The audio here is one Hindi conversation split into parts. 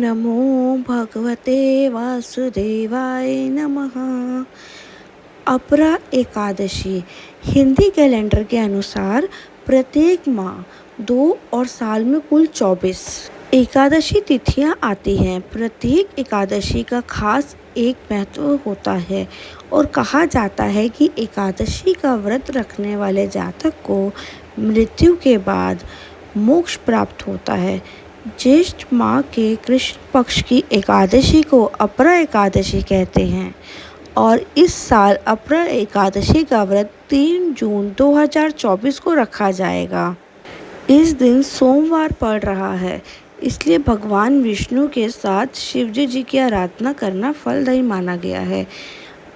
नमो भगवते वासुदेवाय नमः। अपरा एकादशी हिंदी कैलेंडर के अनुसार प्रत्येक माह 2 और साल में कुल 24 एकादशी तिथियां आती हैं। प्रत्येक एकादशी का खास एक महत्व होता है और कहा जाता है कि एकादशी का व्रत रखने वाले जातक को मृत्यु के बाद मोक्ष प्राप्त होता है। ज्येष्ठ माह के कृष्ण पक्ष की एकादशी को अपरा एकादशी कहते हैं और इस साल अपरा एकादशी का व्रत 3 जून 2024 को रखा जाएगा। इस दिन सोमवार पड़ रहा है, इसलिए भगवान विष्णु के साथ शिवजी जी की आराधना करना फलदायी माना गया है।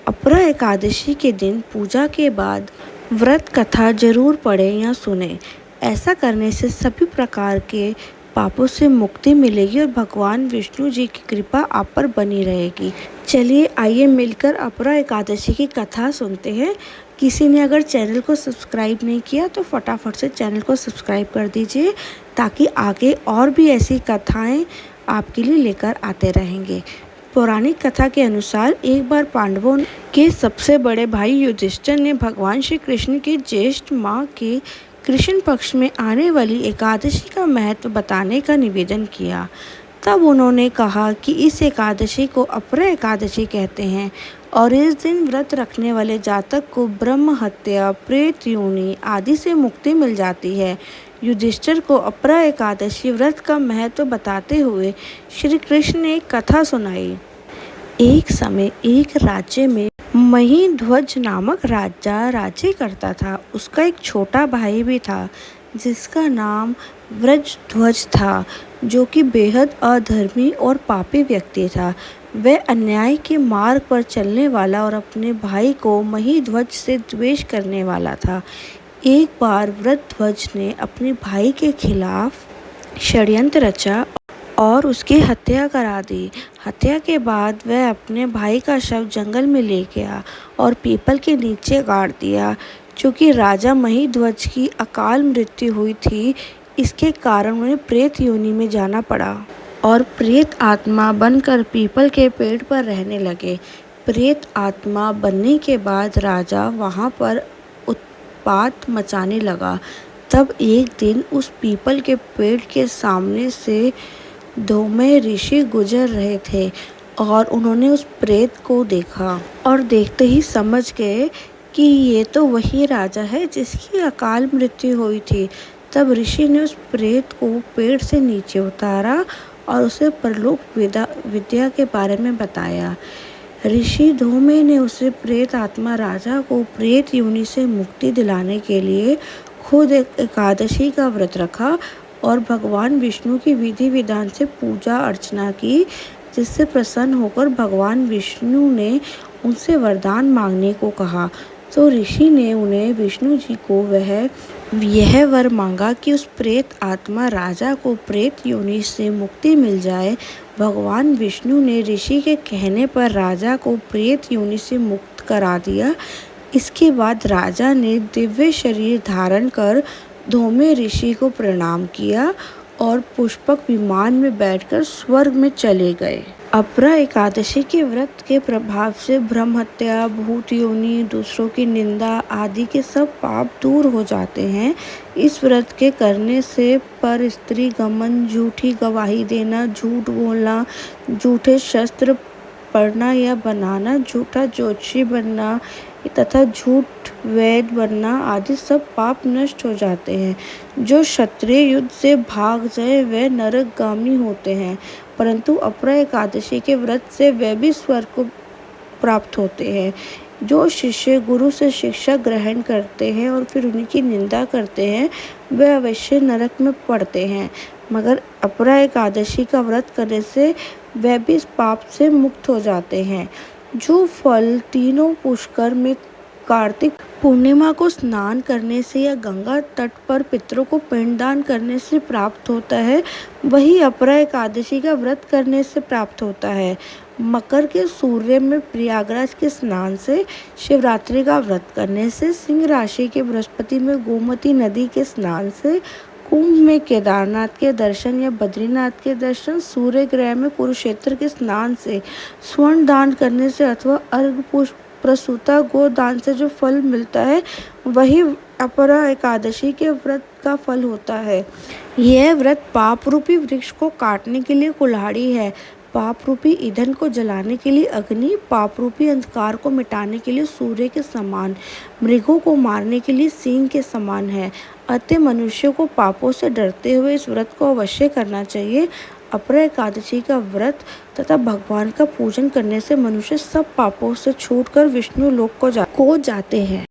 अपरा एकादशी के दिन पूजा के बाद व्रत कथा जरूर पढ़ें या सुनें। ऐसा करने से सभी प्रकार के पापों से मुक्ति मिलेगी और भगवान विष्णु जी की कृपा आप पर बनी रहेगी। चलिए आइए मिलकर अपरा एकादशी की कथा सुनते हैं। किसी ने अगर चैनल को सब्सक्राइब नहीं किया तो फटाफट से चैनल को सब्सक्राइब कर दीजिए ताकि आगे और भी ऐसी कथाएं आपके लिए लेकर आते रहेंगे। पौराणिक कथा के अनुसार एक बार पांडवों के सबसे बड़े भाई युधिष्ठिर ने भगवान श्री कृष्ण के ज्येष्ठ माह के कृष्ण पक्ष में आने वाली एकादशी का महत्व बताने का निवेदन किया। तब उन्होंने कहा कि इस एकादशी को अपरा एकादशी कहते हैं और इस दिन व्रत रखने वाले जातक को ब्रह्म हत्या, प्रेत योनि आदि से मुक्ति मिल जाती है। युधिष्ठिर को अपरा एकादशी व्रत का महत्व बताते हुए श्री कृष्ण ने एक कथा सुनाई। एक समय एक राज्य में महीध्वज नामक राजा राज्य करता था। उसका एक छोटा भाई भी था जिसका नाम व्रजध्वज था, जो कि बेहद अधर्मी और पापी व्यक्ति था। वह अन्याय के मार्ग पर चलने वाला और अपने भाई को महीध्वज से द्वेष करने वाला था। एक बार व्रजध्वज ने अपने भाई के खिलाफ षड्यंत्र रचा और उसकी हत्या करा दी। हत्या के बाद वह अपने भाई का शव जंगल में ले गया और पीपल के नीचे गाड़ दिया। चूँकि राजा महीध्वज की अकाल मृत्यु हुई थी, इसके कारण उन्हें प्रेत योनि में जाना पड़ा और प्रेत आत्मा बनकर पीपल के पेड़ पर रहने लगे। प्रेत आत्मा बनने के बाद राजा वहाँ पर उत्पात मचाने लगा। तब एक दिन उस पीपल के पेड़ के सामने से धौम्य ऋषि गुजर रहे थे और उन्होंने उस प्रेत को देखा और देखते ही समझ गए कि ये तो वही राजा है जिसकी अकाल मृत्यु हुई थी। तब ऋषि ने उस प्रेत को पेड़ से नीचे उतारा और उसे परलोक विद्या के बारे में बताया। ऋषि धौम्य ने उसे प्रेत आत्मा राजा को प्रेत योनि से मुक्ति दिलाने के लिए खुद एक एकादशी का व्रत रखा और भगवान विष्णु की विधि विधान से पूजा अर्चना की, जिससे प्रसन्न होकर भगवान विष्णु ने उनसे वरदान मांगने को कहा। तो ऋषि ने उन्हें विष्णु जी को यह वर मांगा कि उस प्रेत आत्मा राजा को प्रेत योनि से मुक्ति मिल जाए। भगवान विष्णु ने ऋषि के कहने पर राजा को प्रेत योनि से मुक्त करा दिया। इसके बाद राजा ने दिव्य शरीर धारण कर धौम्य ऋषि को प्रणाम किया और पुष्पक विमान में बैठकर स्वर्ग में चले गए। अपरा एकादशी के व्रत के प्रभाव से ब्रह्म हत्या, भूत योनि, दूसरों की निंदा आदि के सब पाप दूर हो जाते हैं। इस व्रत के करने से पर स्त्री गमन, झूठी गवाही देना, झूठ बोलना, झूठे शस्त्र पढ़ना या बनाना, झूठा ज्योतिषी बनना तथा झूठ वैद बनना आदि सब पाप नष्ट हो जाते हैं। जो क्षत्रिय युद्ध से भाग जाए वे नरकगामी होते हैं, परंतु अपरा एकादशी के व्रत से वे भी स्वर्ग को प्राप्त होते हैं। जो शिष्य गुरु से शिक्षा ग्रहण करते हैं और फिर उनकी निंदा करते हैं वे अवश्य नरक में पड़ते हैं, मगर अपरा एकादशी का व्रत करने से वे भी इस पाप से मुक्त हो जाते हैं। जो फल तीनों पुष्कर में कार्तिक पूर्णिमा को स्नान करने से या गंगा तट पर पितरों को पिंडदान करने से प्राप्त होता है, वही अपरा एकादशी का व्रत करने से प्राप्त होता है। मकर के सूर्य में प्रयागराज के स्नान से, शिवरात्रि का व्रत करने से, सिंह राशि के बृहस्पति में गोमती नदी के स्नान से, कुंभ में केदारनाथ के दर्शन या बद्रीनाथ के दर्शन, सूर्य ग्रह में कुरुक्षेत्र के स्नान से, स्वर्ण दान करने से अथवा अर्घ पुष्प प्रसूता गो दान से जो फल मिलता है वही अपरा एकादशी के व्रत का फल होता है। यह व्रत पाप रूपी वृक्ष को काटने के लिए कुल्हाड़ी है, पाप रूपी ईंधन को जलाने के लिए अग्नि, पाप रूपी अंधकार को मिटाने के लिए सूर्य के समान, मृगों को मारने के लिए सिंह के समान है। अतः मनुष्य को पापों से डरते हुए इस व्रत को अवश्य करना चाहिए। अपरा एकादशी का व्रत तथा भगवान का पूजन करने से मनुष्य सब पापों से छूटकर विष्णु लोक को जाते हैं।